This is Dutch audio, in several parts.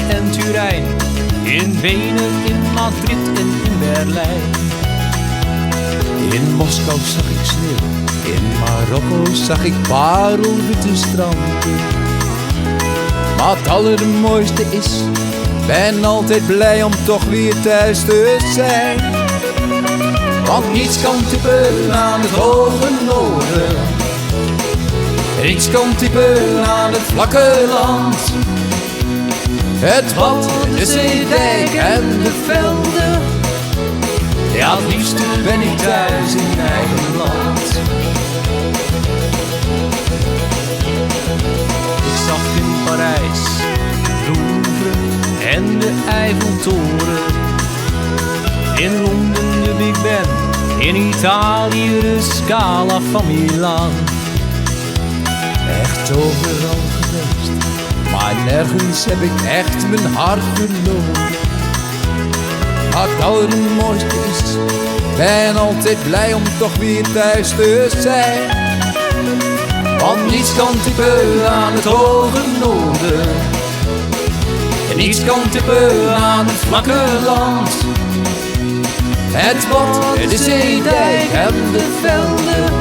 en Turijn, in Wenen, in Madrid en in Berlijn. In Moskou zag ik sneeuw, in Marokko zag ik parelwitte stranden. Maar het allermooiste is, ben altijd blij om toch weer thuis te zijn. Want niets kan tippen aan het hoge noorden, niets kan tippen aan het vlakke land. Het bad, de zeedijk en de velden, ja, het liefste ben ik thuis in eigen land. Ik zag in Parijs Louvre en de Eiffeltoren, in Londen de Big Ben, in Italië de Scala van Milaan. Echt overal geweest, maar nergens heb ik echt mijn hart verloren. Maar het allermooiste is, ben altijd blij om toch weer thuis te zijn. Want niets kan tippen aan het hoge noorden, en niets kan tippen aan het vlakke land. Het bad, de zeedijk en de velden,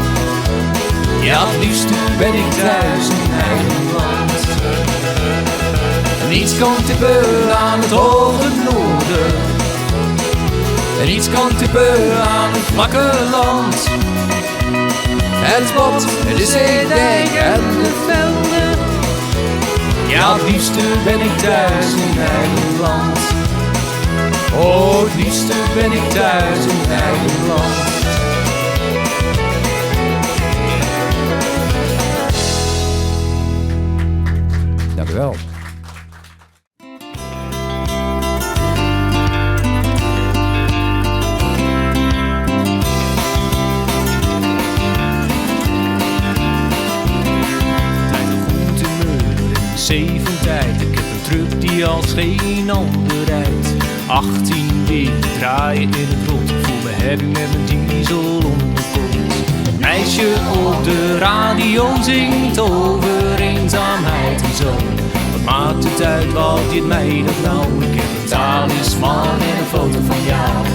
ja, het liefste ben ik thuis in eigen land. Niets kan tippen aan het hoge noorden, en niets kan tippen aan het vlakke land. Het bad, de zeedijk en de velden, ja, het liefste ben ik thuis in eigen land. Oh, het liefste ben ik thuis in eigen land. Dank u wel. Tijd. Ik heb een truck die als geen ander rijdt. 18 weken draaien in het rond. Ik voel me heavy met mijn diesel onder de kont. Een meisje op de radio zingt over eenzaamheid en zo. Wat maakt het uit, wat dit mij dat nou? Ik heb een talisman en een foto van jou.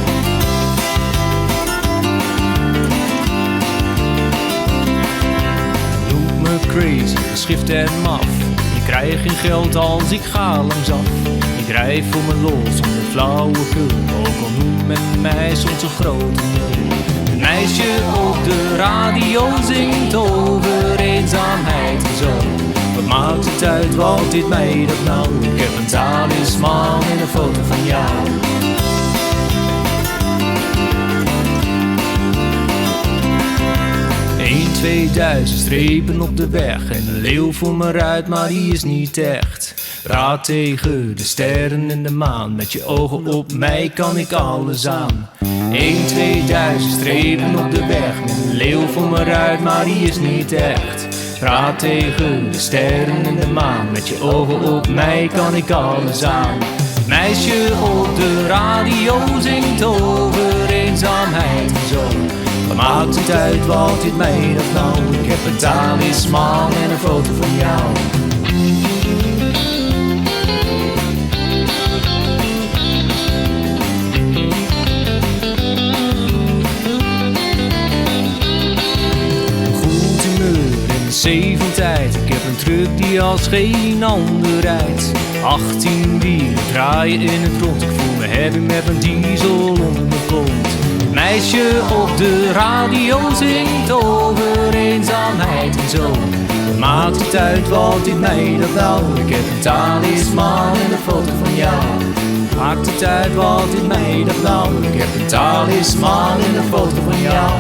Noem me crazy, geschift en maf. Ik krijg geen geld als ik ga langsaf. Ik rij voor me los zonder flauwekul, ook al noemt men mij soms een grote nul. Een meisje op de radio zingt over eenzaamheid en zo. Wat maakt het uit, wat dit mij dat nou? Ik heb een talisman en een foto van jou. Eén, 2000 strepen op de weg en een leeuw voor me rijdt, maar die is niet echt. Praat tegen de sterren en de maan, met je ogen op mij kan ik alles aan. 1, 2000 strepen op de weg met een leeuw voor me rijdt, maar die is niet echt. Praat tegen de sterren en de maan, met je ogen op mij kan ik alles aan. Meisje op de radio zingt over eenzaamheid en zo. Wat maakt het uit, wat dit mij dat nou? Ik heb een talisman en een foto van jou. Goed humeur en de zee van tijd. Ik heb een truck die als geen ander rijdt. 18 wielen draaien in het rond. Ik voel me heavy met mijn diesel onder mijn kont. Meisje op de radio zingt over eenzaamheid en zo. Wat maakt het uit, wat dit mij dat nou? Ik heb een talisman en een foto van jou. Maakt het uit, wat dit mij dat nou? Ik heb een talisman en een foto van jou.